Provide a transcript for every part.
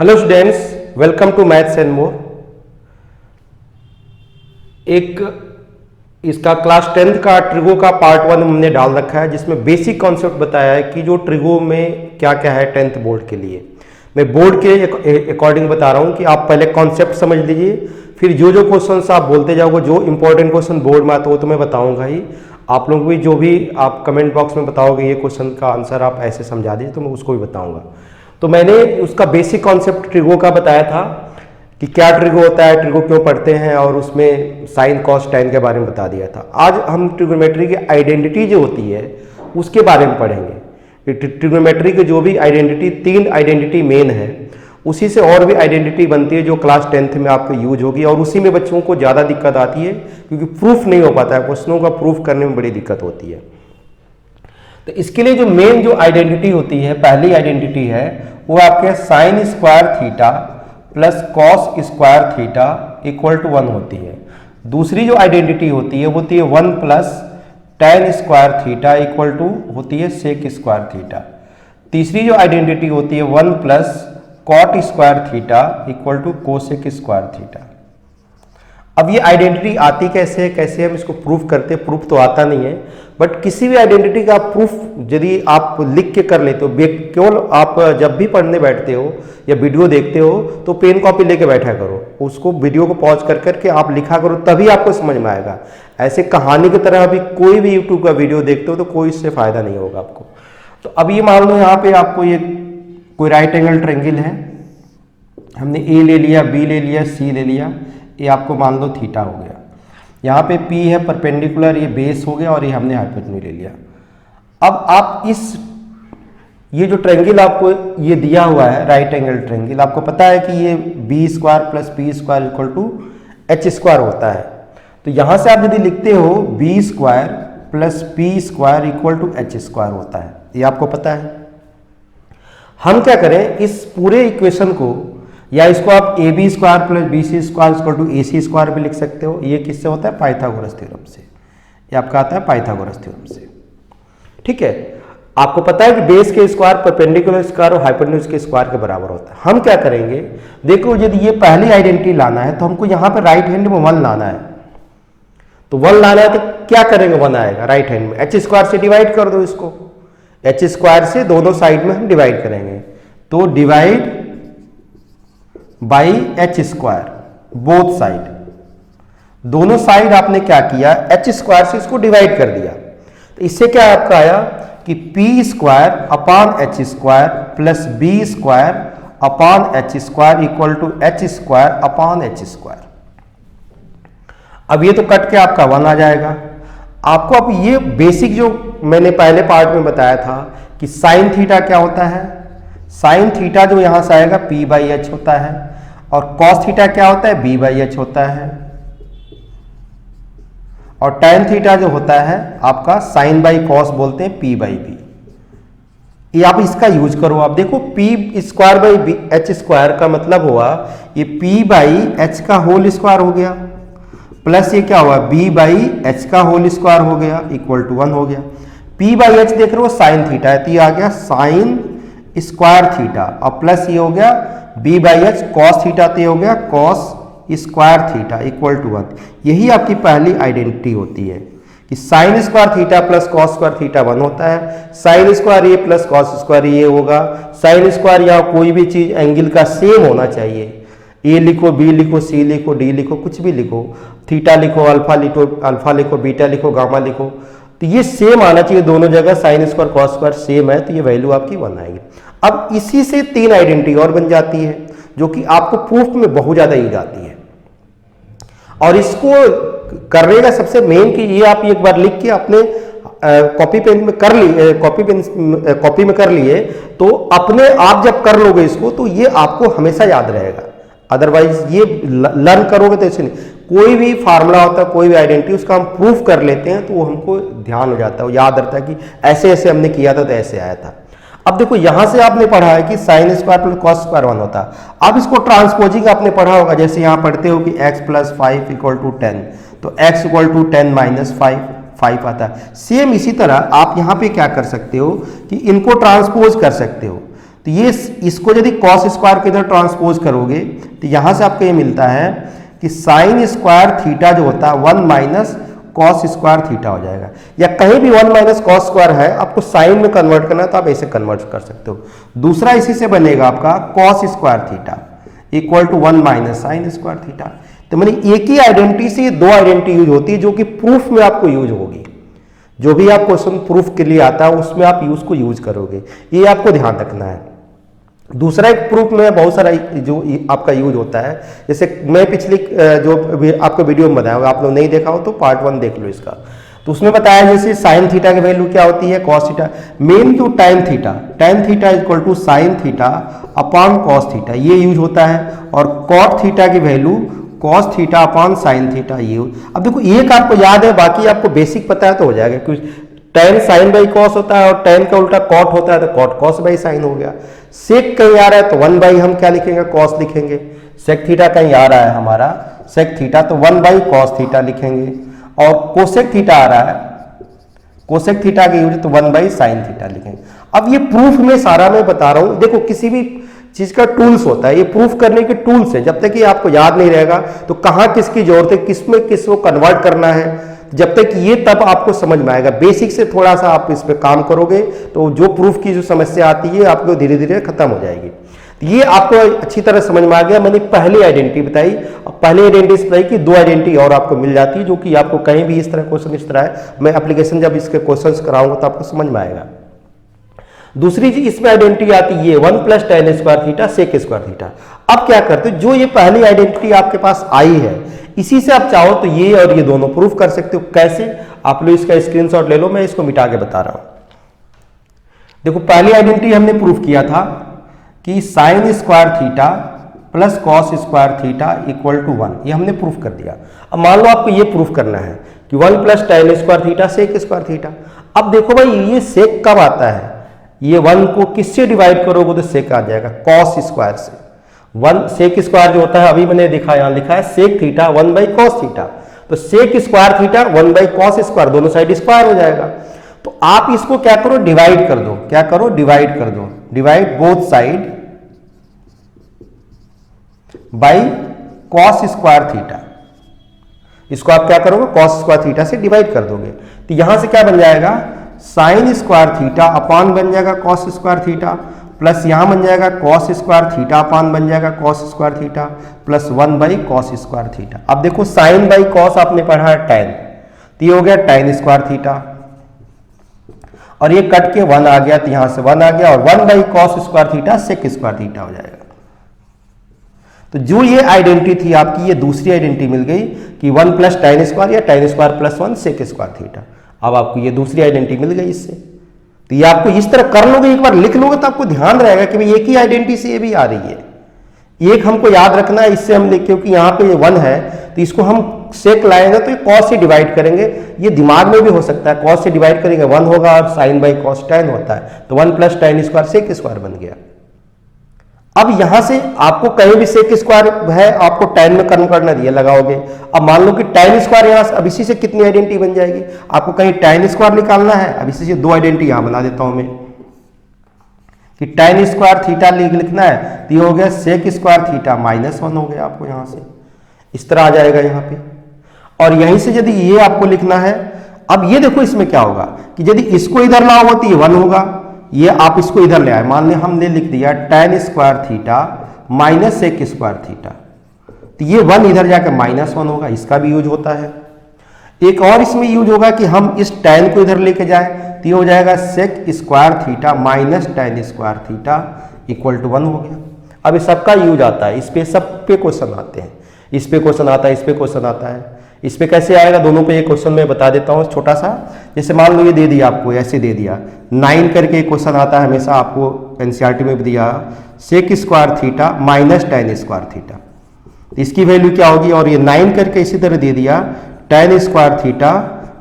Hello students, welcome to maths and more. एक इसका class 10th का ट्रिगो का पार्ट 1 हमने डाल रखा है, जिसमें बेसिक कॉन्सेप्ट बताया है कि जो ट्रिगो में क्या क्या है 10th बोर्ड के लिए। मैं बोर्ड के अकॉर्डिंग बता रहा हूं कि आप पहले कॉन्सेप्ट समझ लीजिए, फिर जो जो क्वेश्चन आप बोलते जाओगे, जो इंपॉर्टेंट क्वेश्चन बोर्ड में आता हो तो मैं बताऊंगा ही। आप लोग भी जो भी आप कमेंट बॉक्स में बताओगे ये क्वेश्चन का आंसर आप ऐसे समझा दीजिए तो मैं उसको भी बताऊंगा। तो मैंने उसका बेसिक कॉन्सेप्ट ट्रिगो का बताया था कि क्या ट्रिगो होता है, ट्रिगो क्यों पढ़ते हैं, और उसमें साइन कॉस टैन के बारे में बता दिया था। आज हम ट्रिगोनोमेट्री की आइडेंटिटी जो होती है उसके बारे में पढ़ेंगे। ट्रिगोनोमेट्री की जो भी आइडेंटिटी, 3 आइडेंटिटी मेन है, उसी से और भी आइडेंटिटी बनती है जो क्लास 10th में आपको यूज होगी, और उसी में बच्चों को ज़्यादा दिक्कत आती है क्योंकि प्रूफ नहीं हो पाता है, क्वेश्चनों का प्रूफ करने में बड़ी दिक्कत होती है। तो इसके लिए जो मेन जो आइडेंटिटी होती है, पहली आइडेंटिटी है वो आपके sine square theta plus cos square theta equal to 1 होती है। दूसरी जो आइडेंटिटी होती है वो होती है 1 plus tan square theta equal to होती है सेक स्क्वायर थीटा। तीसरी जो आइडेंटिटी होती है 1 plus cot square theta equal to cosec square theta. अब ये आइडेंटिटी आती कैसे है, कैसे हम इसको प्रूफ करते हैं? प्रूफ तो आता नहीं है, बट किसी भी आइडेंटिटी का प्रूफ यदि आप लिख के कर लेते हो, केवल आप जब भी पढ़ने बैठते हो या वीडियो देखते हो तो पेन कॉपी लेके बैठा करो, उसको वीडियो को पॉज कर करके आप लिखा करो, तभी आपको समझ में आएगा। ऐसे कहानी की तरह अभी कोई भी यूट्यूब का वीडियो देखते हो तो कोई इससे फायदा नहीं होगा आपको। तो अब ये मान लो यहाँ पे आपको ये कोई राइट एंगल ट्रायंगल है, हमने ए ले लिया, बी ले लिया, सी ले लिया, ये आपको मान लो थीटा हो गया। यहाँ पे P है परपेंडिकुलर, ये बेस हो गया, और ये हमने हाइपोटेन्यूज ले लिया। अब आप ये जो ट्रायंगल आपको ये दिया हुआ है राइट एंगल ट्रायंगल, आपको पता है कि ये B square plus P square equal to H square होता है। तो यहाँ से आप यदि लिखते हो B square plus P square equal to H square होता है, ये आपको पता है। हम क्या करें, इस पूरे इक्वेशन को, या इसको आप A B square plus B C square equal to A C square भी लिख सकते हो। ये किससे होता है? पाइथागोरस थ्योरम से। ये आपका आता है पाइथागोरस थ्योरम से, ठीक है। आपको पता है कि बेस के स्क्वायर परपेंडिकुलर स्क्वायर और हाइपोटेन्यूज के स्क्वायर के बराबर होता है। हम क्या करेंगे, देखो यदि ये पहली आइडेंटिटी लाना है तो हमको यहाँ पे राइट हैंड में 1 लाना है। तो 1 लाना है तो क्या करेंगे, 1 आएगा राइट हैंड में, एच स्क्वायर से डिवाइड कर दो इसको। एच स्क्वायर से दोनों साइड में हम डिवाइड करेंगे, तो divide by H square both side. दोनों साइड आपने क्या किया, एच स्क्वायर से इसको डिवाइड कर दिया। तो इससे क्या आपका आया कि P square upon H square plus B square upon H square equal to H square upon H square. अब ये तो कट के आपका 1 आ जाएगा। आपको अब ये बेसिक जो मैंने पहले पार्ट में बताया था कि साइन थीटा क्या होता है, साइन थीटा जो यहां से आएगा P बाई एच होता है, और कॉस थीटा क्या होता है, B बाई एच होता है, और टैन थीटा जो होता है आपका साइन बाई कॉस बोलते हैं, P बाई बी। ये आप इसका यूज करो। आप देखो P square by H square का मतलब हुआ ये P बाई एच का होल स्क्वायर हो गया, प्लस ये क्या हुआ B बाई एच का होल स्क्वायर हो गया इक्वल टू 1 हो गया। P बाई एच देख रहे हो साइन थीटा है, तो ये आ गया साइन स्क्वायर थीटा, और प्लस ये हो गया B by H cos theta, तो ये हो गया cos square theta equal to 1। यही आपकी पहली आइडेंटिटी होती है कि sine square theta plus cos square theta 1 होता है, साइन स्क्वायर ये प्लस कॉस स्क्वायर ये होगा। साइन स्क्वायर या कोई भी चीज एंगल का सेम होना चाहिए, ए लिखो, बी लिखो, सी लिखो, डी लिखो, कुछ भी लिखो, थीटा लिखो, अल्फा लिखो, बीटा लिखो, गामा लिखो, तो ये सेम आना चाहिए दोनों जगह। Sine square cos square same है तो ये वैल्यू आपकी 1 आएगी। अब इसी से 3 आइडेंटिटी और बन जाती है जो कि आपको प्रूफ में बहुत ज्यादा यूज आती है, और इसको करने का सबसे मेन कि ये आप एक बार लिख के अपने कॉपी पेन में कर लिए, कॉपी में कर लिए, तो अपने आप जब कर लोगे इसको तो ये आपको हमेशा याद रहेगा। अदरवाइज ये लर्न करोगे तो ऐसे नहीं। कोई भी फार्मूला होता है, कोई भी आइडेंटिटी, उसका हम प्रूफ कर लेते हैं तो वो हमको ध्यान हो जाता है, याद रहता है कि ऐसे ऐसे हमने किया था तो ऐसे आया था। अब देखो यहां से आपने पढ़ा है कि sine square plus cos square 1 होता है। अब इसको ट्रांसपोजिंग आपने पढ़ा होगा, जैसे यहां पढ़ते हो कि x प्लस 5 इक्वल टू 10, तो x इक्वल टू 10 माइनस 5 आता है। सेम इसी तरह आप यहां पे क्या कर सकते हो कि इनको ट्रांसपोज कर सकते हो। तो ये इसको यदि कॉस स्क्वायर के इधर ट्रांसपोज करोगे तो यहां से आपको ये मिलता है कि साइन स्क्वायर थीटा जो होता है 1 माइनस कॉस स्क्वायर थीटा हो जाएगा, या कहीं भी 1 माइनस कॉस स्क्वायर है, आपको साइन में कन्वर्ट करना है तो आप ऐसे कन्वर्ट कर सकते हो। दूसरा इसी से बनेगा आपका cos square theta equal to 1 minus sine square theta. तो मैंने एक ही आइडेंटिटी से दो आइडेंटिटी यूज होती है जो कि प्रूफ में आपको यूज होगी। जो भी आप क्वेश्चन प्रूफ के लिए आता है उसमें आप उसको यूज करोगे, ये आपको ध्यान रखना है। दूसरा एक प्रूफ में बहुत सारा जो आपका यूज होता है, जैसे मैं पिछली जो आपको वीडियो में बताया, आप लोग नहीं देखा हो तो पार्ट 1 देख लो इसका। तो उसमें बताया जैसे साइन थीटा की वैल्यू क्या होती है, कॉस थीटा, मेन टू tan theta equal to sine theta upon cos theta, ये यूज होता है। और कॉट थीटा की value cos theta upon sine theta, ये। अब देखो एक आपको याद है, बाकी आपको बेसिक पता है तो हो जाएगा, क्योंकि टेन साइन बाई कॉस होता है और टेन का उल्टा कॉट होता है, तो कॉट कॉस बाई साइन हो गया। सेक कहीं आ रहा है तो 1 बाई हम क्या लिखेंगे, कॉस लिखेंगे। सेक थीटा कहीं आ रहा है हमारा सेक थीटा, तो 1 बाई कॉस थीटा लिखेंगे। और कोसेक थीटा आ रहा है, कोसेक थीटा की यूज तो 1 बाई साइन थीटा लिखेंगे। अब ये प्रूफ में सारा मैं बता रहा हूं, देखो किसी भी चीज का टूल्स होता है, ये प्रूफ करने के टूल्स है। जब तक ये आपको याद नहीं रहेगा तो कहां किसकी जरूरत है, किसमें किसको कन्वर्ट करना है, जब तक ये तब आपको समझ में आएगा। बेसिक से थोड़ा सा आप इस पे काम करोगे तो जो प्रूफ की जो समस्या आती है आपको धीरे धीरे खत्म हो जाएगी। ये आपको अच्छी तरह समझ में आ गया। मैंने पहली आइडेंटिटी बताई, पहले आइडेंटिटी बताई कि दो आइडेंटिटी और आपको मिल जाती है, जो कि आपको कहीं भी इस तरह क्वेश्चन इस तरह है, मैं एप्लीकेशन जब इसके क्वेश्चन कराऊंगा तो आपको समझ में आएगा। दूसरी चीज इसमें आइडेंटिटी आती है 1 plus tan square theta sec square theta. अब क्या करते हो, जो ये पहली आइडेंटिटी आपके पास आई है इसी से आप चाहो तो ये और ये दोनों प्रूफ कर सकते हो। कैसे, आप लोग इसका स्क्रीनशॉट ले लो, मैं इसको मिटा के बता रहा हूं। देखो पहली आइडेंटिटी हमने प्रूफ किया था कि sine square theta plus cos square theta equal to 1, ये हमने प्रूफ कर दिया। अब मान लो आपको ये प्रूफ करना है कि 1 plus tan square theta sec square theta. अब देखो भाई ये सेक कब आता है, ये 1 को किससे डिवाइड करोगे तो सेक आ जाएगा, कॉस स्क्वायर से। 1 सेक स्क्वायर जो होता है, अभी मैंने दिखा, यहां लिखा है sec theta 1 by cos theta, तो sec square theta 1 by cos square, दोनों साइड स्क्वायर हो जाएगा। तो आप इसको क्या करो, डिवाइड कर दो। क्या करो, डिवाइड कर दो, divide both side by cos square theta. इसको आप क्या करोगे, कॉस स्क्वायर थीटा से डिवाइड कर दोगे, तो यहां से क्या बन जाएगा, साइन स्क्वायर थीटा अपान बन जाएगा कॉस स्क्वायर थीटा, प्लस यहां बन जाएगा कॉस स्क्वायर थीटा अपान बन जाएगा cos square theta, plus 1 by cos square theta. अब देखो साइन बाई कॉस आपने पढ़ा है टेन, तो ये हो गया टेन स्क्वायर थीटा, और ये कट के 1 आ गया, तो यहां से 1 आ गया, और 1 by cos square theta sec square theta हो जाएगा। तो जो ये आइडेंटिटी थी आपकी, ये दूसरी आइडेंटिटी मिल गई कि 1 प्लस टेन स्क्वायर या tan square plus 1 sec square theta. अब आपको ये दूसरी आइडेंटिटी मिल गई इससे। तो ये आपको इस तरह कर लोगे, एक बार लिख लोगे तो आपको ध्यान रहेगा कि भाई एक ही आइडेंटिटी से ये भी आ रही है। एक हमको याद रखना है, इससे हम लिख, क्योंकि यहाँ पे ये 1 है तो इसको हम सेक लाएंगे तो ये कॉस से डिवाइड करेंगे, ये दिमाग में भी हो सकता है, कॉस से डिवाइड करेंगे 1 होगा और साइन बाई कॉस टेन होता है, तो 1 plus tan square sec square बन गया। अब यहां से आपको कहीं भी सेक स्क्वायर है, आपको टेन में कन्वर्ट करना दिया, लगाओगे। अब मान लो कि टेन स्क्वायर यहां से, अब इसी से कितनी आइडेंटिटी बन जाएगी, आपको कहीं टेन स्क्वायर निकालना है, अब इसी से दो आइडेंटिटी यहां बना देता हूं मैं कि टेन स्क्वायर थीटा लिखना है, तो ये हो गया सेक स्क्वायर थीटा -1 हो गया आपको, यहां से इस तरह आ जाएगा यहां पे। और यहीं से यदि ये आपको लिखना है, अब ये देखो इसमें क्या होगा कि यदि इसको इधर लाओ तो ये 1 होगा, ये आप इसको इधर ले आए, मान लें हमने लिख दिया tan square theta minus sec square theta, तो ये 1 इधर जाकर -1 होगा, इसका भी यूज होता है। एक और इसमें यूज होगा कि हम इस टेन को इधर लेके जाए, तो ये हो जाएगा sec square theta minus tan square theta equal to 1 हो गया। अब ये सबका यूज आता है, इस पे सब पे क्वेश्चन आते हैं, इस पे क्वेश्चन आता है, इस पे क्वेश्चन आता है। इस पे कैसे आएगा, दोनों पे एक क्वेश्चन मैं बता देता हूँ छोटा सा। जैसे मान लो ये दे दिया आपको, ऐसे दे दिया 9 करके एक क्वेश्चन आता है हमेशा, आपको एनसीईआरटी में भी दिया sec square theta minus tan square theta, इसकी वैल्यू क्या होगी, और ये 9 करके इसी तरह दे दिया tan square theta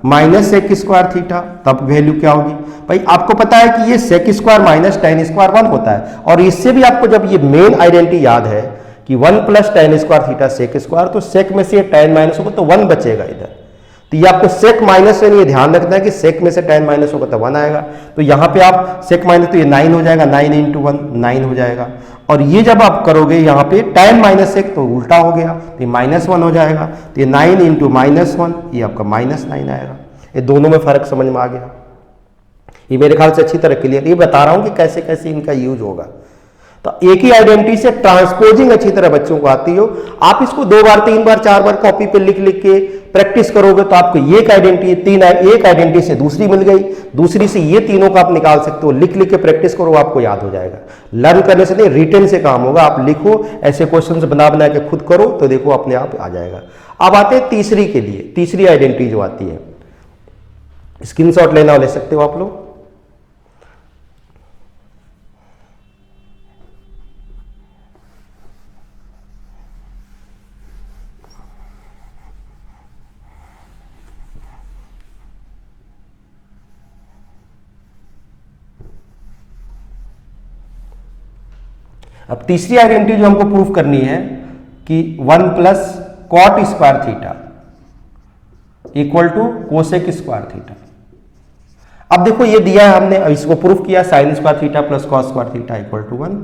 minus sec square theta, तब वैल्यू क्या होगी। भाई आपको पता है कि ये sec square minus tan square 1 होता है, और इससे भी आपको जब ये मेन आइडेंटिटी याद है कि 1 plus tan square theta sec square, तो सेक में से टेन माइनस होगा तो 1 बचेगा इधर, तो ये आपको सेक माइनस में, ये ध्यान रखना है कि सेक में से tan माइनस होगा तो 1 आएगा। तो यहाँ पे आप सेक माइनस, तो ये 9 हो जाएगा, 9 × 1 9 हो जाएगा। और ये जब आप करोगे यहाँ पे tan माइनस सेक तो उल्टा हो गया, तो ये -1 हो जाएगा। तो ये 9 × -1 ये आपका -9 आएगा। ये दोनों में फर्क समझ में आ गया। ये मेरे ख्याल से अच्छी तरह क्लियर, ये बता रहा हूँ कि कैसे कैसे इनका यूज होगा। तो एक ही आइडेंटिटी से ट्रांसपोजिंग अच्छी तरह बच्चों को आती हो, आप इसको 2 बार 3 बार 4 बार कॉपी पे लिख लिख के प्रैक्टिस करोगे तो आपको एक आइडेंटिटी एक आइडेंटिटी से दूसरी मिल गई, दूसरी से ये तीनों का आप निकाल सकते हो। लिख लिख के प्रैक्टिस करो, आपको याद हो जाएगा। लर्न करने से नहीं, रिटन से काम होगा। आप लिखो, ऐसे क्वेश्चन बना बना के खुद करो तो देखो अपने आप आ जाएगा। अब आते हैं तीसरी के लिए। तीसरी आइडेंटिटी जो आती है, स्क्रीनशॉट लेना ले सकते हो आप लोग। अब तीसरी आइडेंटिटी जो हमको प्रूफ करनी है कि 1 + cot square theta = cosec square theta. अब देखो ये दिया है हमने, इसको प्रूफ किया sin square theta + cos square theta = 1।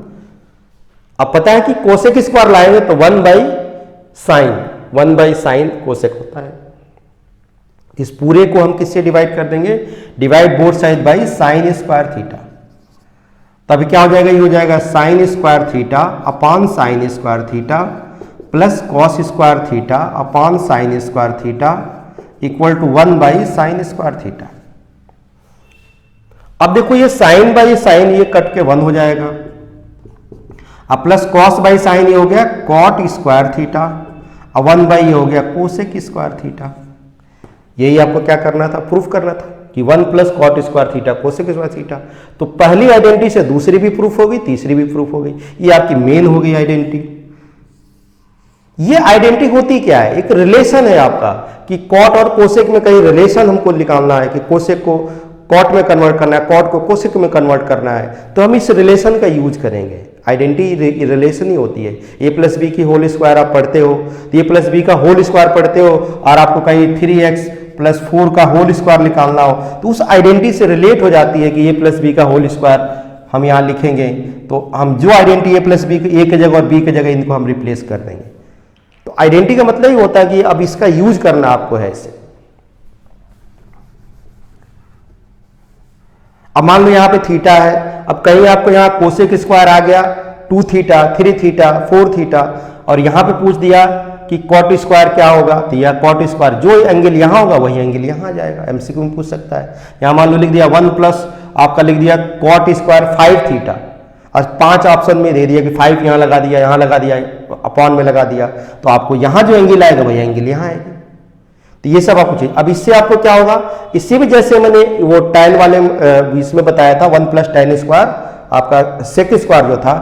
अब पता है कि कोसेक स्क्वायर लाएंगे तो 1/sin कोसेक होता है। इस पूरे को हम किससे डिवाइड कर देंगे? Divide both side by sin square theta. तभी क्या हो जाएगा? ये हो जाएगा sin square theta upon sin square theta plus cos square theta upon sin square theta = 1/sin square theta. अब देखो ये sin/sin ये कट के 1 हो जाएगा। अब प्लस cos/sin ये हो गया cot स्क्वायर थीटा, अब 1/ ये हो गया कोसेक स्क्वायर थीटा। यही आपको क्या करना था? प्रूफ करना था कि 1 + cot square theta cosec square theta. तो पहली आइडेंटिटी से दूसरी भी प्रूफ हो गई, तीसरी भी प्रूफ हो गई। ये आपकी मेन हो गई आइडेंटिटी। ये आइडेंटिटी होती क्या है? एक रिलेशन है आपका कि कॉट और कोसेक में कहीं रिलेशन हमको निकालना है कि कोसेक को कॉट में कन्वर्ट करना है, कॉट को कोसेक में कन्वर्ट करना है, तो हम इस रिलेशन का यूज करेंगे। आइडेंटिटी रिलेशन ही होती है। a + b की होल स्क्वायर आप पढ़ते हो, तो a + b का होल स्क्वायर पढ़ते हो और आपको कहीं 3x + 4 का होल स्क्वायर निकालना हो तो उस आइडेंटिटी से रिलेट हो जाती है कि a + b का होल स्क्वायर हम यहाँ लिखेंगे तो हम जो आइडेंटिटी a + b a की जगह और b की जगह इनको हम रिप्लेस कर देंगे। तो आइडेंटिटी का मतलब ही होता है कि अब इसका यूज करना आपको है इसे। अब मान लो यहाँ पे थीटा है, अब कहीं आपको यहाँ कोसेक स्क्वायर आ गया 2 थीटा 3 थीटा 4 थीटा और यहाँ पे पूछ दिया कि कॉट स्क्वायर क्या होगा, तो यह कॉट स्क्वायर जो एंगल यहाँ होगा वही एंगल यहाँ आ जाएगा। एमसीक्यू में पूछ सकता है। यहाँ मान लो लिख दिया 1 प्लस आपका लिख दिया कॉट स्क्वायर 5 थीटा और 5 ऑप्शन में दे दिया कि 5 यहाँ लगा दिया, यहाँ लगा दिया, अपॉन में लगा दिया, तो आपको यहाँ जो एंगल आएगा वही एंगल यहाँ आएगी। तो ये सब आपको चाहिए। अब इससे आपको क्या होगा? इससे भी जैसे मैंने वो tan वाले इसमें बताया था 1 + tan स्क्वायर आपका सेक स्क्वायर जो था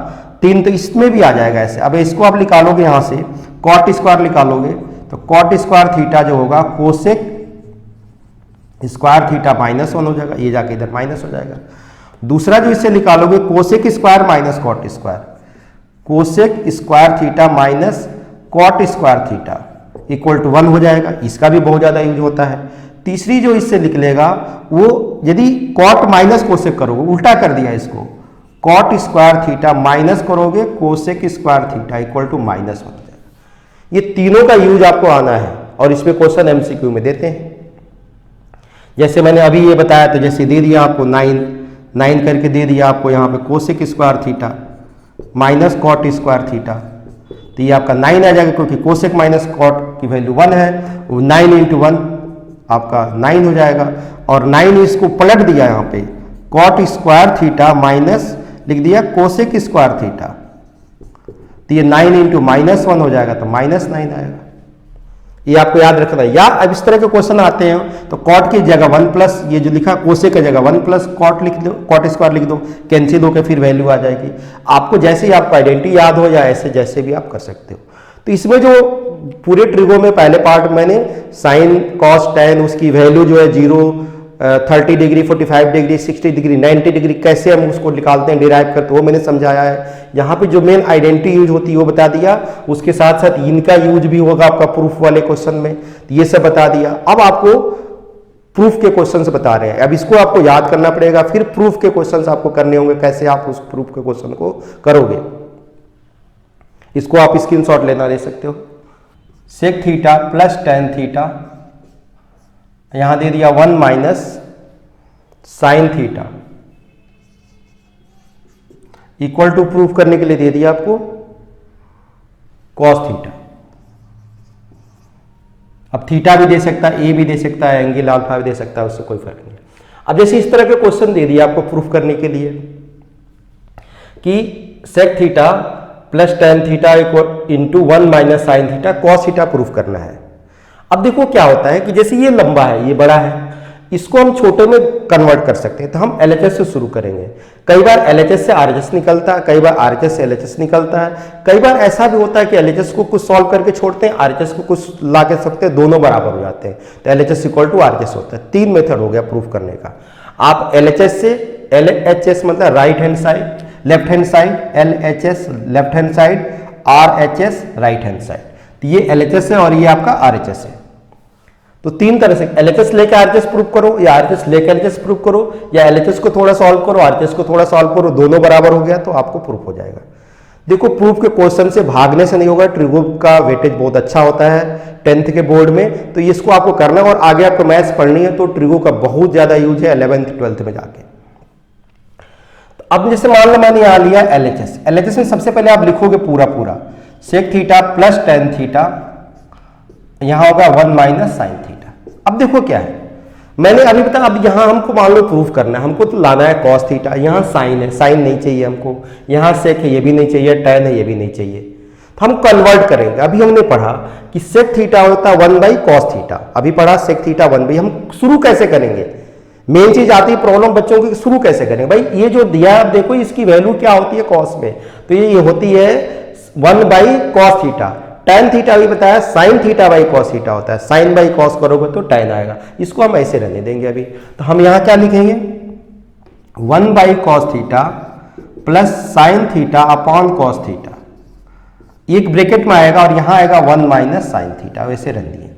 3, तो इसमें भी आ जाएगा ऐसे। अब इसको आप निकालोगे यहाँ से कॉट स्क्वायर निकालोगे तो कॉट स्क्वायर थीटा जो होगा कोसेक स्क्वायर थीटा -1 हो जाएगा, ये जाके इधर माइनस हो जाएगा। दूसरा जो इससे निकालोगे cosec square minus cot square, cosec square theta minus cot square theta = 1 हो जाएगा। इसका भी बहुत ज्यादा यूज होता है। तीसरी जो इससे निकलेगा वो यदि कॉट माइनस कोसेक करोगे, उल्टा कर दिया इसको, कॉट स्क्वायर थीटा माइनस करोगे कोसेक स्क्वायर थीटा = -1 हो जाएगा। ये तीनों का यूज आपको आना है और इसमें क्वेश्चन एमसीक्यू में देते हैं। जैसे मैंने अभी ये बताया, तो जैसे दे दिया आपको 9 करके दे दिया आपको यहाँ पे cosec square theta minus cot square theta, तो ये आपका 9 आ जाएगा क्योंकि कोसेक माइनस कॉट की वैल्यू 1 है, 9 × 1 आपका 9 हो जाएगा। और 9 इसको पलट दिया यहाँ पे कॉट स्क्वायर थीटा माइनस लिख दिया कोसेक स्क्वायर थीटा, तो ये 9 × -1 हो जाएगा, तो -9 आएगा। ये आपको याद रखना है। या अब इस तरह के क्वेश्चन आते हैं तो कॉट की जगह 1 प्लस ये जो लिखा कोसेक की जगह 1 प्लस कॉट लिख दो, कॉट स्क्वायर लिख दो, कैंसिल होकर फिर वैल्यू आ जाएगी। आपको जैसे ही आपको आइडेंटिटी याद हो या ऐसे जैसे भी आप कर सकते हो। तो इसमें जो पूरे ट्रिगो में पहले पार्ट मैंने साइन कॉस टैन उसकी वैल्यू जो है 0 30 डिग्री, 45 डिग्री, 60 डिग्री, 90 डिग्री कैसे हम उसको निकालते हैं, डिराइव करते हैं, वो मैंने समझाया है। यहाँ पे जो मेन आइडेंटिटी यूज होती है वो बता दिया, उसके साथ साथ इनका यूज भी होगा आपका प्रूफ वाले क्वेश्चन में, तो ये सब बता दिया। अब आपको प्रूफ के क्वेश्चन बता रहे हैं, अब इसको आपको याद करना पड़ेगा, फिर प्रूफ के क्वेश्चन आपको करने होंगे, कैसे आप उस प्रूफ के क्वेश्चन को करोगे। इसको आप स्क्रीनशॉट लेना ले सकते हो। Sec theta plus tan theta, यहां दे दिया 1 minus sine theta, equal to proof करने के लिए दे दिया आपको कॉस थीटा। अब थीटा भी दे सकता है, ए भी दे सकता है, एंगल अल्फा भी दे सकता है, उससे कोई फर्क नहीं। अब जैसे इस तरह के क्वेश्चन दे दिया आपको प्रूफ करने के लिए कि sec theta plus tan theta equal into 1 minus sine theta cos theta proof करना है। अब देखो क्या होता है कि जैसे ये लंबा है, ये बड़ा है, इसको हम छोटे में कन्वर्ट कर सकते हैं, तो हम एलएचएस से शुरू करेंगे। कई बार एलएचएस से आरएचएस निकलता है, कई बार आरएचएस से एलएचएस निकलता है, कई बार ऐसा भी होता है कि एलएचएस को कुछ सॉल्व करके छोड़ते हैं, आरएचएस को कुछ ला के सकते हैं, दोनों बराबर हो जाते हैं, तो एलएचएस इक्वल टू आरएचएस होता है। 3 मेथड हो गया प्रूफ करने का। आप एलएचएस से, एलएचएस मतलब right hand side, left hand side, LHS left hand side, RHS right hand side, तो ये एलएचएस है और ये आपका आरएचएस है। तो 3 तरह से एलएचएस लेके आरएचएस प्रूव करो, या आरएचएस लेके एलएचएस प्रूव करो, या एलएचएस को थोड़ा सॉल्व करो, आरएचएस को थोड़ा सॉल्व करो, दोनों बराबर हो गया तो आपको प्रूफ हो जाएगा। देखो प्रूफ के क्वेश्चन से भागने से नहीं होगा, ट्रिगो का वेटेज बहुत अच्छा होता है 10th के बोर्ड में, तो इसको आपको करना है। और आगे आपको मैथ्स पढ़नी है तो ट्रिगो का बहुत ज्यादा यूज है 11th 12th में जाके। अब जैसे मान लो मैंने यहां लिया एलएचएस, एलएचएस में सबसे पहले आप लिखोगे पूरा पूरा sec theta plus tan theta, यहां होगा 1 माइनस साइन थीटा। अब देखो क्या है, मैंने अभी बताया, अब यहां हमको मान लो प्रूफ करना है, हमको तो लाना है कॉस थीटा, यहां साइन है, साइन नहीं चाहिए हमको, यहां सेक है, ये भी नहीं चाहिए, टेन है, ये भी नहीं चाहिए, तो हम कन्वर्ट करेंगे। अभी हमने पढ़ा कि सेक थीटा होता है 1 बाई कॉस थीटा, अभी पढ़ा सेक थीटा 1 बाई। हम शुरू कैसे करेंगे, मेन चीज आती है प्रॉब्लम बच्चों की, शुरू कैसे करेंगे। भाई ये जो दिया है, आप देखो इसकी वैल्यू क्या होती है कॉस में, तो ये होती है 1 by cos theta. Tan theta भी बताया, sine theta by cos theta होता है, साइन बाई कॉस करोगे तो टेन आएगा, इसको हम ऐसे रहने देंगे अभी। तो हम यहां क्या लिखेंगे, 1 by cos theta plus sine theta upon cos theta, एक ब्रैकेट में आएगा और यहां आएगा 1 माइनस साइन थीटा, वैसे रख दिए।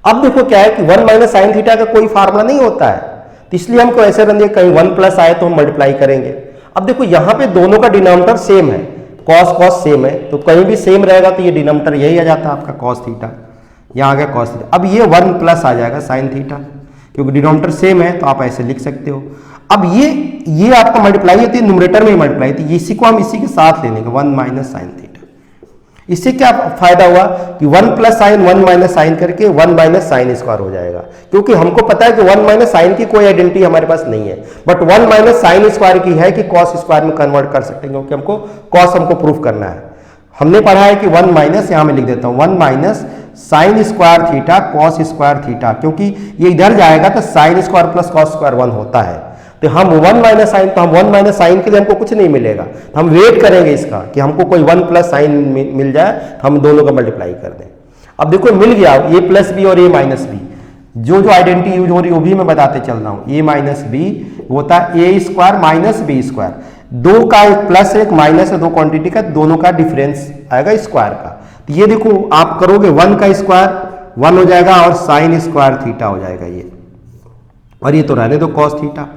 अब देखो क्या है कि 1 माइनस साइन थीटा का कोई फार्मूला नहीं होता है, तो इसलिए हमको ऐसे रख दिए, कहीं 1 प्लस आए तो हम मल्टीप्लाई करेंगे। अब देखो यहां पे दोनों का डिनोमिनेटर सेम है, कॉस कॉस सेम है, तो कहीं भी सेम रहेगा तो ये डिनोमिनेटर यही आ जाता है आपका कॉस थीटा, यहाँ आ गया कॉस थीटा। अब ये 1 प्लस आ जाएगा साइन थीटा, क्योंकि डिनोमिनेटर सेम है तो आप ऐसे लिख सकते हो। अब ये आपका मल्टीप्लाई होती है, न्यूमरेटर में मल्टीप्लाई थी, इसी को हम इसी के साथ ले लेंगे 1 माइनस साइन थीटा। इससे क्या फायदा हुआ कि 1 प्लस साइन 1 माइनस साइन करके 1 माइनस साइन स्क्वायर हो जाएगा, क्योंकि हमको पता है कि 1 माइनस साइन की कोई आइडेंटिटी हमारे पास नहीं है, बट 1 माइनस साइन स्क्वायर की है कि कॉस स्क्वायर में कन्वर्ट कर सकते हैं, क्योंकि हमको कॉस हमको प्रूफ करना है। हमने पढ़ा है कि 1 माइनस, यहां में लिख देता हूं 1 minus sine square theta cos square theta, क्योंकि ये इधर जाएगा तो sine square plus cos square 1 होता है, तो हम 1 माइनस साइन, तो हम 1 माइनस साइन के लिए हमको कुछ नहीं मिलेगा, तो हम वेट करेंगे इसका कि हमको कोई 1 प्लस साइन मिल जाए, तो हम दोनों का मल्टीप्लाई कर दें। अब देखो मिल गया ए प्लस बी और ए माइनस बी, जो जो आइडेंटिटी यूज हो रही है वो भी मैं बताते चल रहा हूं। ए माइनस बी होता है ए स्क्वायर माइनस बी स्क्वायर, दो का एक प्लस एक माइनस है, दो क्वांटिटी का, दोनों का डिफरेंस आएगा स्क्वायर का। तो ये देखो आप करोगे 1 का स्क्वायर 1 हो जाएगा और साइन स्क्वायर थीटा हो जाएगा ये, और ये तो रहने दो कॉस थीटा।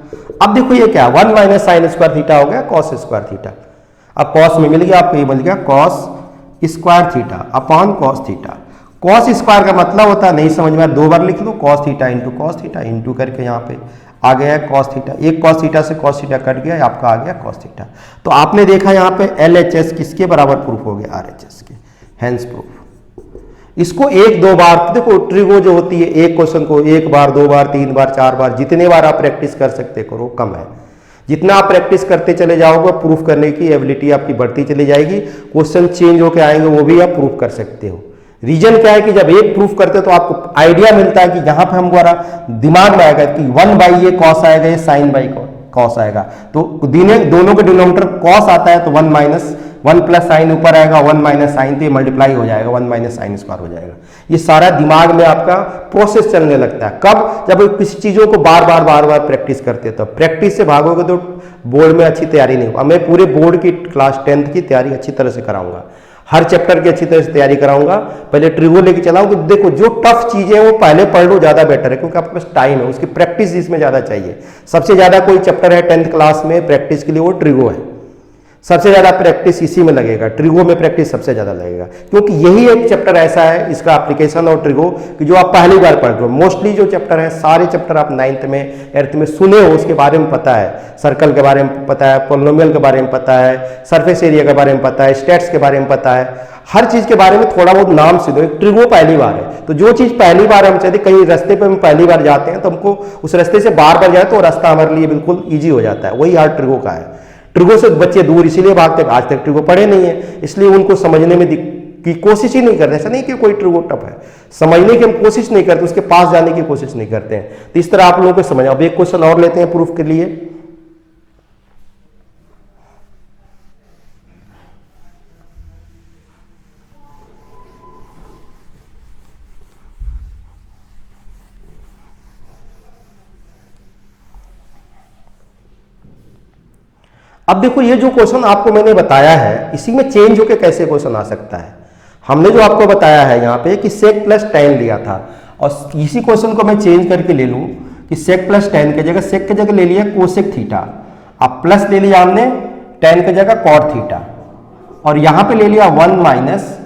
अब देखो ये क्या, 1 माइनस साइन स्क्वायर थीटा हो गया कॉस स्क्वायर थीटा। अब कॉस में मिल गया आपको, ये मिल गया cos square theta upon cos theta. Cos square का मतलब होता है, नहीं समझ में आया 2 बार लिख लो, cos theta into cos theta, into करके यहाँ पे आ गया है कॉस थीटा, एक कॉस थीटा से कॉस थीटा कट गया, आपका आ गया कॉस थीटा। तो आपने देखा यहाँ पे LHS किसके बराबर प्रूफ हो गया, RHS के, हैंस प्रूफ। इसको 1-2 बार, देखो ट्रिगो जो होती है एक क्वेश्चन को 1 बार 2 बार 3 बार 4 बार, जितने बार आप प्रैक्टिस कर सकते करो, कम है। जितना आप प्रैक्टिस करते चले जाओगे प्रूफ करने की एबिलिटी आपकी बढ़ती चली जाएगी, क्वेश्चन चेंज होकर आएंगे वो भी आप प्रूफ कर सकते हो। रीजन क्या है कि जब एक प्रूफ करते तो आपको आइडिया मिलता है कि यहां पे हमारा दिमाग में आएगा कि 1 बाई ये कॉस आएगा, ये साइन बाई कॉस आएगा, तो दोनों के डिनोमिनेटर कॉस आता है तो 1 माइनस 1 प्लस साइन ऊपर आएगा, 1 माइनस साइन, तो ये मल्टीप्लाई हो जाएगा, 1 माइनस साइन स्क्वायर हो जाएगा। ये सारा दिमाग में आपका प्रोसेस चलने लगता है। कब? जब किसी चीज़ों को बार बार प्रैक्टिस करते हो। तो प्रैक्टिस से भागोगे तो बोर्ड में अच्छी तैयारी नहीं होगा। मैं पूरे बोर्ड की क्लास 10th की तैयारी अच्छी तरह से कराऊंगा, हर चैप्टर की अच्छी तरह से तैयारी कराऊंगा। पहले ट्रिगो लेके चलाऊं, तो देखो जो टफ चीजें हैं वो पहले पढ़ लो, ज्यादा बेटर है, क्योंकि आपके पास टाइम है, उसकी प्रैक्टिस इसमें ज्यादा चाहिए। सबसे ज्यादा कोई चैप्टर है 10th क्लास में प्रैक्टिस के लिए, वो ट्रिगो है। सबसे ज्यादा प्रैक्टिस इसी में लगेगा, ट्रिगो में प्रैक्टिस सबसे ज्यादा लगेगा, क्योंकि यही एक चैप्टर ऐसा है, इसका एप्लीकेशन और ट्रिगो, कि जो आप पहली बार पढ़ रहे हो। मोस्टली जो चैप्टर है, सारे चैप्टर आप 9th में 8th में सुने हो, उसके बारे में पता है, सर्कल के बारे में पता है, पोलिनोमियल के बारे में पता है, सरफेस एरिया के बारे में पता है, स्टेट्स के बारे में पता है, हर चीज के बारे में थोड़ा बहुत नाम सीधो। एक ट्रिगो पहली बार है, तो जो चीज पहली बार हम चाहते, कहीं रास्ते पे हम पहली बार जाते हैं तो हमको उस रास्ते से बार बार जाए तो रास्ता हमारे लिए बिल्कुल ईजी हो जाता है। वही हार्ड ट्रिगो का है। ट्रिगो से बच्चे दूर इसीलिए भागते, आज तक ट्रिगो पढ़े नहीं है, इसलिए उनको समझने में की कोशिश ही नहीं करते। ऐसा नहीं कि कोई ट्रिगो टफ है, समझने की हम कोशिश नहीं करते, उसके पास जाने की कोशिश नहीं करते हैं। तो इस तरह आप लोगों को समझ। अब एक क्वेश्चन और लेते हैं प्रूफ के लिए। अब देखो, ये जो क्वेश्चन आपको मैंने बताया है, इसी में चेंज होकर कैसे क्वेश्चन आ सकता है। हमने जो आपको बताया है यहाँ पे कि सेक प्लस टेन लिया था, और इसी क्वेश्चन को मैं चेंज करके ले लूँ कि सेक प्लस टेन की जगह सेक की जगह ले लिया कोसेक थीटा, अब प्लस ले लिया हमने टेन की जगह कॉट थीटा, और यहां पे ले लिया 1 माइनस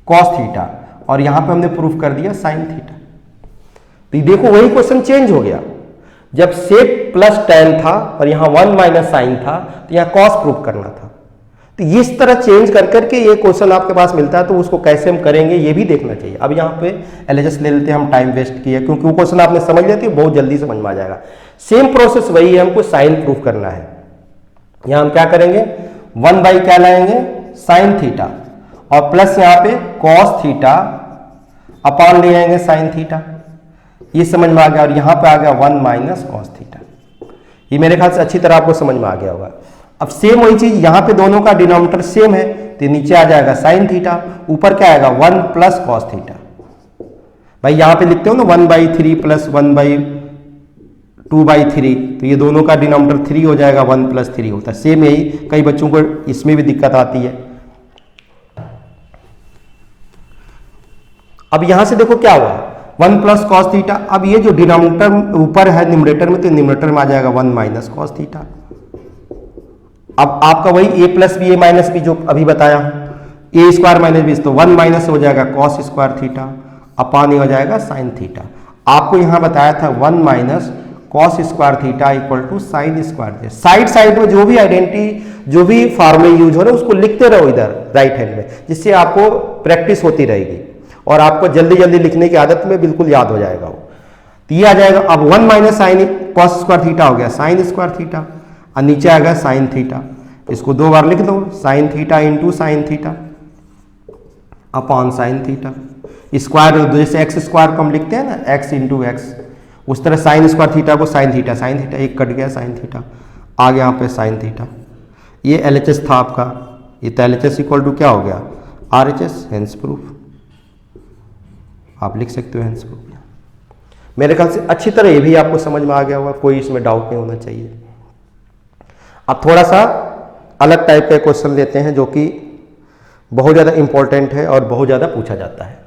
कॉस थीटा, और यहां पे हमने प्रूफ कर दिया साइन थीटा। तो देखो वही क्वेश्चन चेंज हो गया। जब सेक प्लस टेन था और यहां 1 माइनस साइन था, तो यहां कॉस प्रूफ करना था। तो इस तरह चेंज कर करके ये क्वेश्चन आपके पास मिलता है, तो उसको कैसे हम करेंगे ये भी देखना चाहिए। अब यहाँ पे एलएचएस ले लेते हैं, हम टाइम वेस्ट किया, क्योंकि वो क्वेश्चन आपने समझ लेते हैं बहुत जल्दी समझ में आ जाएगा। सेम प्रोसेस वही है, हमको साइन प्रूफ करना है। यहां हम क्या करेंगे, 1 बाई क्या लाएंगे साइन थीटा, और प्लस यहाँ पे कॉस थीटा अपॉन ले आएंगे साइन थीटा। ये समझ में आ गया, और यहां पे आ गया 1 माइनस कॉस थीटा। ये मेरे ख्याल से अच्छी तरह आपको समझ में आ गया होगा। अब सेम वही चीज यहाँ पे दोनों का डिनोमिनेटर सेम है, तो नीचे आ जाएगा साइन थीटा, ऊपर क्या आएगा 1 प्लस कॉस थीटा। भाई यहाँ पे लिखते हो ना 1/3 प्लस 1/2/3, तो ये दोनों का डिनोमिनेटर 3 हो जाएगा, 1 + 3 होता है। सेम यही, कई बच्चों को इसमें भी दिक्कत आती है। अब यहां से देखो क्या हुआ, 1 प्लस कॉस थीटा। अब ये जो डिनोमिनेटर ऊपर है न्यूमरेटर में, तो न्यूमरेटर में आ जाएगा 1 माइनस कॉस थीटा। अब आपका वही a plus B A minus B जो अभी बताया, a स्क्वायर माइनस बी, तो 1 माइनस हो जाएगा कॉस स्क्वायर थीटा, अपॉन हो जाएगा साइन थीटा। आपको यहां बताया था 1 minus cos square theta equal to sine square theta. Side side में जो भी आइडेंटिटी, जो भी फॉर्मूले यूज हो रहे हैं उसको लिखते रहो इधर राइट हैंड में, जिससे आपको प्रैक्टिस होती रहेगी और आपको जल्दी जल्दी लिखने की आदत में बिल्कुल याद हो जाएगा वो। तो ये आ जाएगा, अब 1 minus sine cos square theta हो गया साइन स्क्वायर थीटा, और नीचे आएगा साइन थीटा। इसको 2 बार लिख दो, sign theta into sine theta upon sine theta. Square जैसे एक्स स्क्वायर को हम लिखते हैं ना, एक्स इंटू एक्स, उस तरह साइन स्क्वायर थीटा को साइन थीटा एक कट गया साइन थीटा, आ गया यहाँ पे साइन थीटा। ये एलएचएस था आपका, ये तो एलएचएस इक्वल टू क्या हो गया आरएचएस, हेंस प्रूफ। आप लिख सकते हो हेंस प्रूफ। मेरे ख्याल से अच्छी तरह ये भी आपको समझ में आ गया होगा, कोई इसमें डाउट नहीं होना चाहिए। अब थोड़ा सा अलग टाइप का क्वेश्चन लेते हैं जो कि बहुत ज़्यादा इंपॉर्टेंट है और बहुत ज़्यादा पूछा जाता है।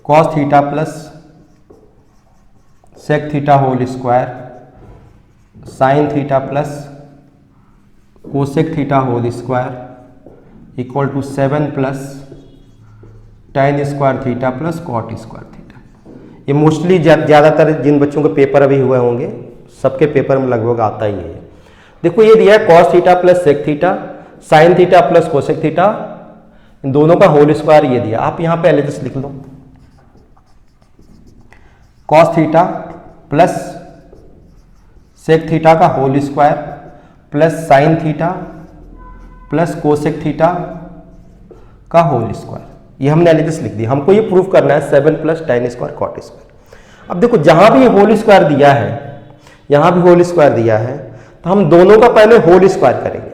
Cos theta plus sec theta whole square sine theta plus cosec theta whole square equal to 7 plus tan square theta plus cot square theta. ये मोस्टली ज़्यादातर जिन बच्चों के पेपर अभी हुए होंगे सबके पेपर में लगभग आता ही है। देखो ये दिया है cos theta plus sec theta, sine theta plus cosec theta, इन दोनों का होल स्क्वायर ये दिया। आप यहाँ पे एलएचएस लिख लो, cos theta plus sec theta का whole square plus sine theta plus cosec theta का होल स्क्वायर। ये हमने एनालिसिस लिख दिया। हमको ये प्रूफ करना है 7 plus tan square cot square. अब देखो जहां भी होल स्क्वायर दिया है, यहां भी होल स्क्वायर दिया है, तो हम दोनों का पहले होल स्क्वायर करेंगे।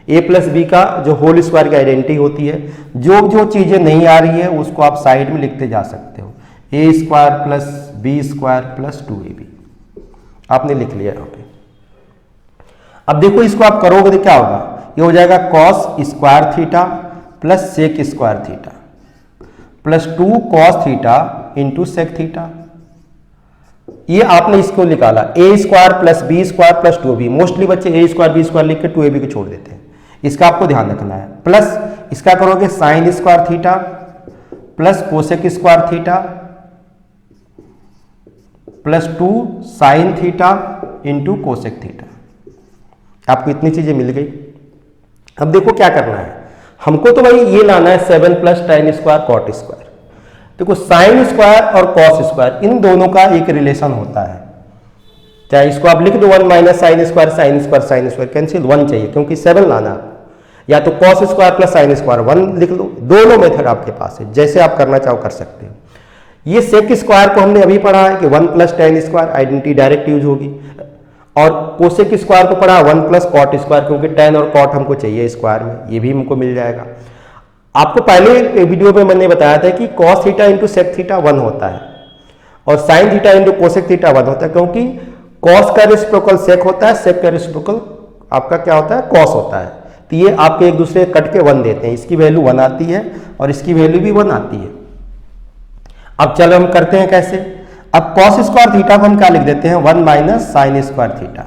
a प्लस बी का जो होल स्क्वायर की आइडेंटिटी होती है, जो जो चीजें नहीं आ रही है उसको आप साइड में लिखते जा सकते हो। a square plus B square plus 2ab आपने लिख लिया यहाँ पे। अब देखो इसको आप करोगे तो क्या होगा, ये हो जाएगा cos square theta plus sec square theta plus 2 cos theta into sec theta. ये आपने इसको निकाला a square plus B square plus 2ab। Mostly बच्चे ए स्क्वायर बी स्क्वायर लिख के 2ab को छोड़ देते हैं, इसका आपको ध्यान रखना है। प्लस इसका करोगे sign square theta plus cosec square theta plus 2 sine theta into cosec theta. आपको इतनी चीजें मिल गई। अब देखो क्या करना है, हमको तो भाई ये लाना है 7 plus tan square cot square. देखो साइन स्क्वायर और कॉस स्क्वायर इन दोनों का एक रिलेशन होता है, चाहे इसको आप लिख दो 1 minus sine square sine square cancel 1 चाहिए क्योंकि 7 लाना है, या तो cos square plus sine square 1 लिख लो। दोनों मेथड आपके पास है, जैसे आप करना चाहो कर सकते हो। ये सेक स्क्वायर को हमने अभी पढ़ा है कि 1 plus tan square identity direct use होगी, और कोसेक स्क्वायर को पढ़ा 1 प्लस कॉट स्क्वायर क्योंकि tan और कॉट हमको चाहिए स्क्वायर में, ये भी हमको मिल जाएगा। आपको पहले वीडियो में मैंने बताया था कि cos theta into sec theta 1 होता है और sine theta into cosec theta 1 होता है, क्योंकि कॉस का रेसिप्रोकल सेक होता है, सेक का रेसिप्रोकल आपका क्या होता है, कॉस होता है। तो ये आपके एक दूसरे कट के 1 देते हैं, इसकी वैल्यू 1 आती है और इसकी वैल्यू भी 1 आती है। अब चलो हम करते हैं कैसे। अब कॉस स्क्वायर थीटा को हम क्या लिख देते हैं 1 minus sine square theta,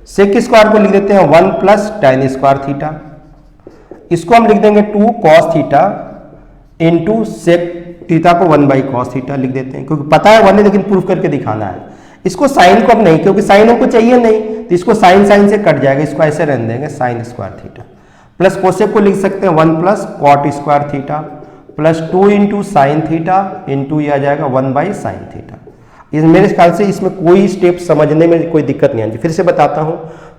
sec square को लिख देते हैं 1 प्लस tan स्क्वायर थीटा, इसको हम लिख देंगे 2 cos theta into sec theta को 1 बाई कॉस थीटा लिख देते हैं, क्योंकि पता है 1 है लेकिन प्रूफ करके दिखाना है। इसको साइन को अब नहीं, क्योंकि साइन हमको चाहिए नहीं, तो इसको साइन साइन से कट जाएगा, इसको ऐसे रहने देंगे sine square theta. Plus cosec को लिख सकते हैं 1 plus cot square theta plus 2 into sine theta into ये आ जाएगा 1 बाई साइन थीटा। मेरे ख्याल से इसमें कोई स्टेप समझने में कोई दिक्कत नहीं आती। फिर से बताता हूं,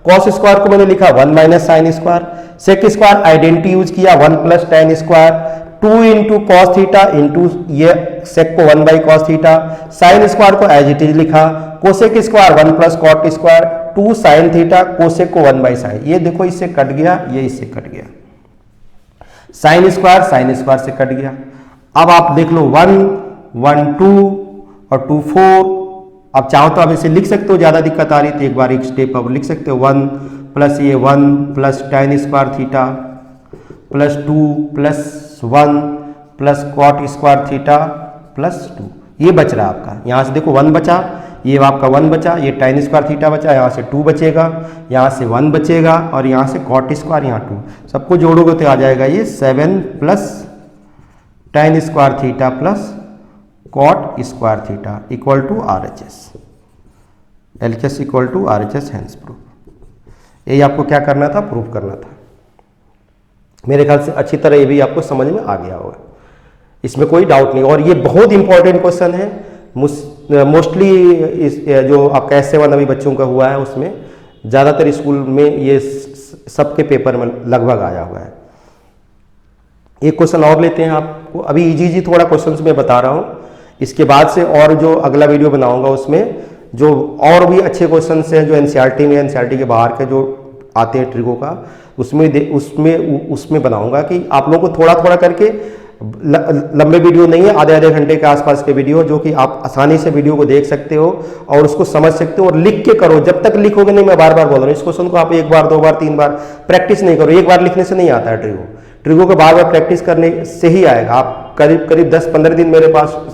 कॉस स्क्वायर को मैंने लिखा 1 minus sine square, sec square identity use किया 1 plus tan square, 2 into cos theta into ये सेक को 1 by cos theta, sine square को एज इट इज लिखा, cosec square 1 plus cot square 2 sine theta, cosec को 1 by sine. ये देखो इससे cut गया, ये इससे कट गया, साइन स्क्वायर से कट गया। अब आप देख लो 1 1 2 और 2 4। अब चाहो तो आप इसे लिख सकते हो, ज्यादा दिक्कत आ रही तो एक बार एक स्टेप अब लिख सकते हो 1 प्लस ये 1 plus tan square theta plus 2 plus 1 plus cot square theta plus 2। ये बच रहा आपका, यहाँ से देखो 1 बचा, ये आपका 1 बचा, ये tan स्क्वायर थीटा बचा, यहाँ से 2 बचेगा, यहाँ से 1 बचेगा और यहाँ से कॉट स्क्वायर, यहाँ 2, सबको जोड़ोगे तो आ जाएगा ये 7 plus tan square theta plus cot square theta equal to RHS, LHS equal to RHS, hence proof. ये आपको क्या करना था, प्रूफ करना था। मेरे ख्याल से अच्छी तरह ये भी आपको समझ में आ गया होगा, इसमें कोई डाउट नहीं। और ये बहुत इंपॉर्टेंट क्वेश्चन है, मोस्टली जो आपका S7 अभी बच्चों का हुआ है उसमें ज़्यादातर स्कूल में ये सबके पेपर में लगभग आया हुआ है। एक क्वेश्चन और लेते हैं आपको, अभी इजी थोड़ा क्वेश्चन मैं बता रहा हूँ, इसके बाद से और जो अगला वीडियो बनाऊंगा उसमें जो और भी अच्छे क्वेश्चन हैं जो एनसीईआरटी में, एनसीईआरटी के बाहर के जो आते हैं ट्रिगो का, उसमें बनाऊंगा कि आप लोगों को थोड़ा थोड़ा करके, लंबे वीडियो नहीं है, आधे घंटे के आसपास के वीडियो, जो कि आप आसानी से वीडियो को देख सकते हो और उसको समझ सकते हो और लिख के करो। जब तक लिखोगे नहीं, मैं बार बार बोल रहा हूँ, इस क्वेश्चन को आप 1 बार 2 बार 3 बार प्रैक्टिस नहीं करो। 1 बार लिखने से नहीं आता है ट्रिगो को बार बार प्रैक्टिस करने से ही आएगा। आप करीब 10-15 दिन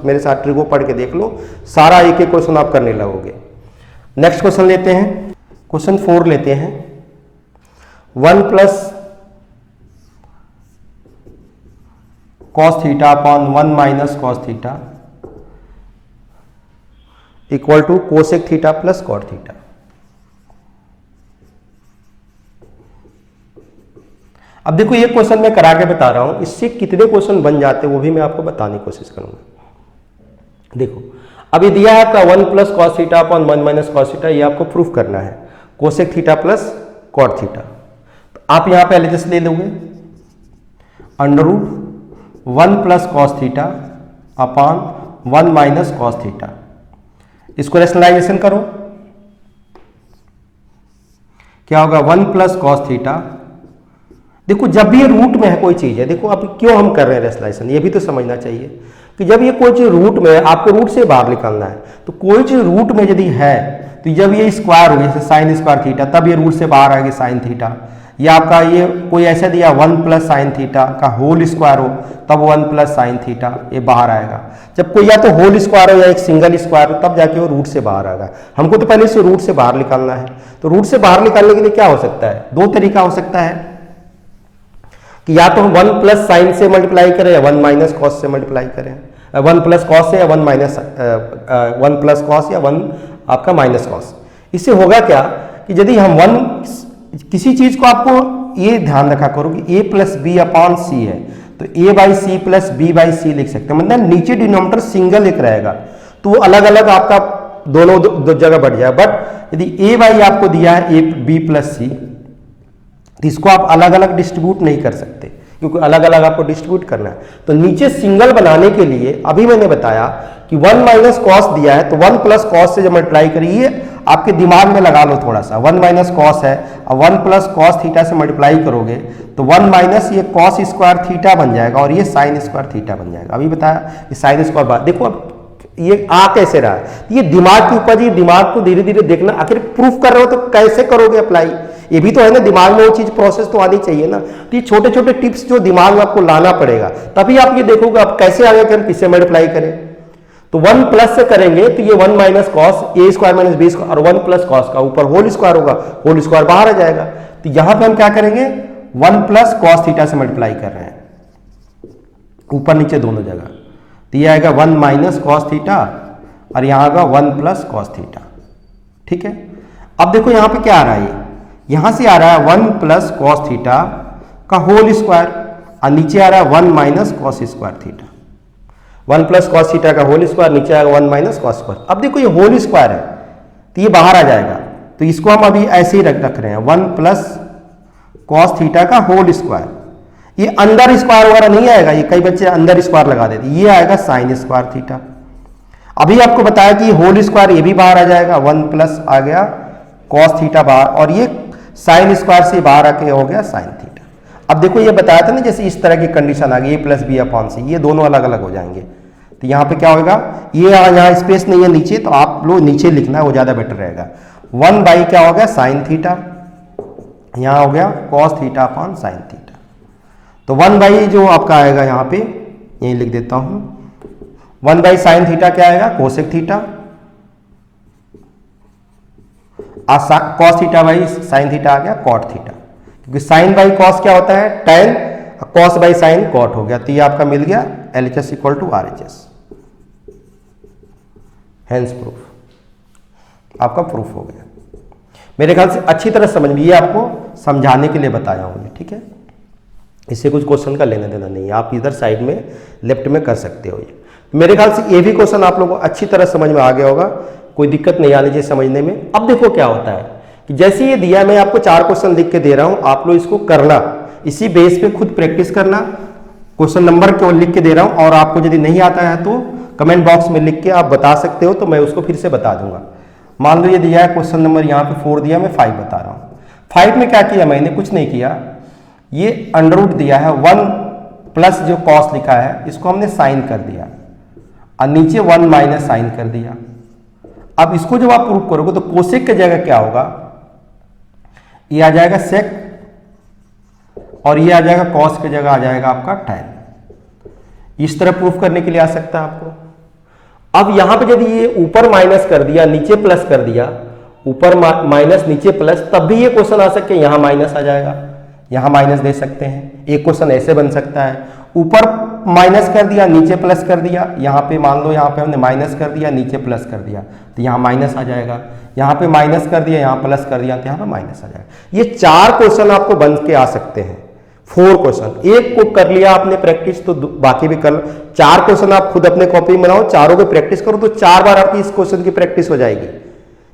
मेरे साथ ट्रिगो पढ़ के देख लो, सारा एक एक क्वेश्चन आप करने लगोगे। नेक्स्ट क्वेश्चन लेते हैं, क्वेश्चन 4 लेते हैं। 1 plus cos theta upon 1 minus cos theta equal to cosec theta plus cot theta. अब देखो ये क्वेश्चन मैं करा के बता रहा हूं, इससे कितने क्वेश्चन बन जाते हैं वो भी मैं आपको बताने की कोशिश करूंगा। देखो अभी दिया है आपका 1 plus cos theta upon 1 minus cos theta, ये आपको प्रूफ करना है, cosec theta plus cot theta. तो आप यहां पे एलएचएस ले लोगे, under root 1 plus cos theta upon 1 minus cos theta. इसको रेशनलाइजेशन करो, क्या होगा 1 प्लस कॉस थीटा। देखो जब भी ये रूट में है कोई चीज है, देखो अब क्यों हम कर रहे हैं रेशनलाइजेशन, ये भी तो समझना चाहिए कि जब ये कोई चीज रूट में है, आपको रूट से बाहर निकालना है, तो कोई चीज रूट में यदि है तो जब ये स्क्वायर होगी, जैसे साइन स्क्वायर थीटा, तब ये रूट से बाहर आएगी साइन थीटा। या आपका ये कोई ऐसा दिया 1 प्लस साइन थीटा का होल स्क्वायर हो, तब 1 प्लस साइन थीटा ये बाहर आएगा। जब कोई या तो होल स्क्वायर हो या एक सिंगल स्क्वायर हो, तब जाके वो रूट से बाहर आएगा। हमको तो पहले से रूट से बाहर निकालना है, तो रूट से बाहर निकालने के लिए क्या हो सकता है, दो तरीका हो सकता है कि या तो हम 1 प्लस साइन से मल्टीप्लाई करें या 1 माइनस कॉस से मल्टीप्लाई करें, 1 प्लस कॉस से या 1 माइनस 1 प्लस कॉस या 1 आपका माइनस कॉस। इससे होगा क्या कि यदि हम 1 किसी चीज को, आपको ये ध्यान रखा करो कि a plus b upon c है, तो a by c plus b by c लिख सकते हैं, मतलब नीचे डिनोमिनेटर सिंगल एक रहेगा, तो वो अलग अलग आपका दोनों दो जगह बढ़ जाए। बट यदि a बाई आपको दिया है a बी प्लस सी, तो इसको आप अलग अलग डिस्ट्रीब्यूट नहीं कर सकते, क्योंकि अलग अलग आपको डिस्ट्रीब्यूट करना है। तो नीचे सिंगल बनाने के लिए अभी मैंने बताया कि 1 माइनस कॉस दिया है, तो 1 प्लस कॉस से जब मल्टीप्लाई करिए, आपके दिमाग में लगा लो थोड़ा सा, 1 माइनस कॉस है, और 1 प्लस कॉस थीटा से मल्टीप्लाई करोगे तो 1 माइनस ये कॉस स्क्वायर थीटा बन जाएगा और ये साइन स्क्वायर थीटा बन जाएगा। अभी बताया कि साइन स्क्वायर, देखो अब ये आ कैसे रहा है, ये दिमाग की उपज, ये दिमाग को धीरे धीरे देखना, आखिर प्रूफ कर रहे हो तो कैसे करोगे अप्लाई, ये भी तो है ना, दिमाग में वो चीज प्रोसेस तो आनी चाहिए ना। तो ये छोटे छोटे टिप्स जो दिमाग में आपको लाना पड़ेगा, तभी आप ये देखोगे आप कैसे आगे कि हम किससे मल्टीप्लाई करें। तो 1 प्लस से करेंगे तो ये 1 minus cos A square minus B square, और 1 प्लस कॉस का ऊपर होल स्क्वायर होगा, होल स्क्वायर बाहर आ जाएगा। तो यहां पे हम क्या करेंगे, 1 प्लस कॉस थीटा से मल्टीप्लाई कर रहे हैं, ऊपर नीचे दोनों जगह, तो ये आएगा 1 माइनस कॉस थीटा और यहां आएगा 1 प्लस कॉस थीटा। ठीक है, अब देखो यहां पे क्या आ रहा है, यहां से आ रहा है 1 प्लस कॉस थीटा का होल स्क्वायर, और नीचे आ रहा है 1 minus cos square theta. 1 plus cos theta का होल स्क्वायर, नीचे आएगा 1 माइनस कॉस स्क्वायर। अब देखो ये होल स्क्वायर है तो ये बाहर आ जाएगा, तो इसको हम अभी ऐसे ही रख रहे हैं, 1 प्लस कॉस थीटा का होल स्क्वायर। ये अंदर स्क्वायर वगैरह नहीं आएगा, ये कई बच्चे अंदर स्क्वायर लगा देते, ये आएगा साइन स्क्वायर थीटा। अभी आपको बताया कि होल स्क्वायर ये भी बाहर आ जाएगा, 1 प्लस आ गया कॉस थीटा बाहर, और ये साइन स्क्वायर से बाहर आके हो गया साइन थीटा। अब देखो ये बताया था ना, जैसे इस तरह की कंडीशन आ गई, a प्लस बी अपॉन सी, ये दोनों अलग अलग हो जाएंगे। तो यहाँ पे क्या होगा, ये यहाँ स्पेस नहीं है नीचे, तो आप लोग नीचे लिखना है, वो ज्यादा बेटर रहेगा। 1 बाई क्या हो गया साइन थीटा, यहाँ हो गया cos theta upon sine theta. तो 1 बाई जो आपका आएगा यहाँ पे, यही लिख देता हूं, 1 बाई साइन थीटा क्या आएगा, cosec theta, cos theta by sine theta आ गया कॉट थीटा, क्योंकि साइन बाई कॉस क्या होता है tan, cos by sine cot हो गया। तो ये आपका मिल गया LHS equal to RHS, hence proof, आपका प्रूफ हो गया। मेरे ख्याल से अच्छी तरह समझ में, ये आपको समझाने के लिए बताया हूं, ठीक है, इससे कुछ क्वेश्चन का लेना देना नहीं है, आप इधर साइड में लेफ्ट में कर सकते हो। ये मेरे ख्याल से ये भी क्वेश्चन आप लोगों को अच्छी तरह समझ में आ गया होगा, कोई दिक्कत नहीं आनी चाहिए समझने में। अब देखो क्या होता है कि जैसे ये दिया, मैं आपको 4 क्वेश्चन लिख के दे रहा हूं, आप लोग इसको करना, इसी बेस पे खुद प्रैक्टिस करना, क्वेश्चन नंबर क्यों लिख के दे रहा हूं, और आपको यदि नहीं आता है तो कमेंट बॉक्स में लिख के आप बता सकते हो, तो मैं उसको फिर से बता दूंगा। मान लो ये दिया है क्वेश्चन नंबर यहाँ पे 4 दिया, मैं 5 बता रहा हूँ। 5 में क्या किया मैंने, कुछ नहीं किया, ये अंडर रूट दिया है, 1 प्लस जो कॉस लिखा है इसको हमने साइन कर दिया, और नीचे 1 माइनस साइन कर दिया। अब इसको जब आप प्रूफ करोगे तो कोसेक की जगह क्या होगा, ये आ जाएगा सेक, और ये आ जाएगा कॉस की जगह आ जाएगा आपका tan। इस तरह प्रूफ करने के लिए आ सकता है आपको। अब यहां पे यदि ये ऊपर माइनस कर दिया, नीचे प्लस कर दिया, ऊपर माइनस नीचे प्लस, तब भी ये क्वेश्चन आ सकते हैं, यहां माइनस आ जाएगा, यहां माइनस दे सकते हैं। एक क्वेश्चन ऐसे बन सकता है, ऊपर माइनस कर दिया, नीचे प्लस कर दिया, यहाँ पे मान लो यहाँ पे हमने माइनस कर दिया, नीचे प्लस कर दिया, तो यहाँ माइनस आ जाएगा, यहाँ पे माइनस कर दिया, यहाँ प्लस कर दिया, तो यहाँ पे माइनस आ जाएगा। ये 4 क्वेश्चन आपको बन के आ सकते हैं, 4 क्वेश्चन, एक को कर लिया आपने प्रैक्टिस तो बाकी भी कर, 4 क्वेश्चन आप खुद अपने कॉपी में बनाओ, चारों को प्रैक्टिस करो तो 4 बार आपकी इस क्वेश्चन की प्रैक्टिस हो जाएगी।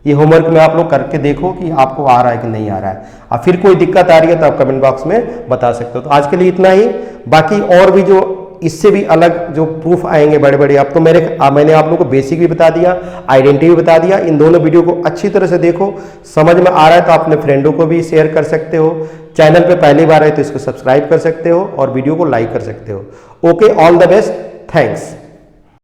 ये होमवर्क में आप लोग करके देखो कि आपको आ रहा है कि नहीं आ रहा है। अब फिर कोई दिक्कत आ रही है तो आप कमेंट बॉक्स में बता सकते हो। तो आज के लिए इतना ही, बाकी और भी जो इससे भी अलग जो प्रूफ आएंगे बड़े बड़े, अब तो मैंने आप लोगों को बेसिक भी बता दिया, आइडेंटिटी भी बता दिया। इन दोनों वीडियो को अच्छी तरह से देखो, समझ में आ रहा है तो अपने फ्रेंडों को भी शेयर कर सकते हो। चैनल पे पहली बार है तो इसको सब्सक्राइब कर सकते हो और वीडियो को लाइक कर सकते हो। Okay, all the best, thanks.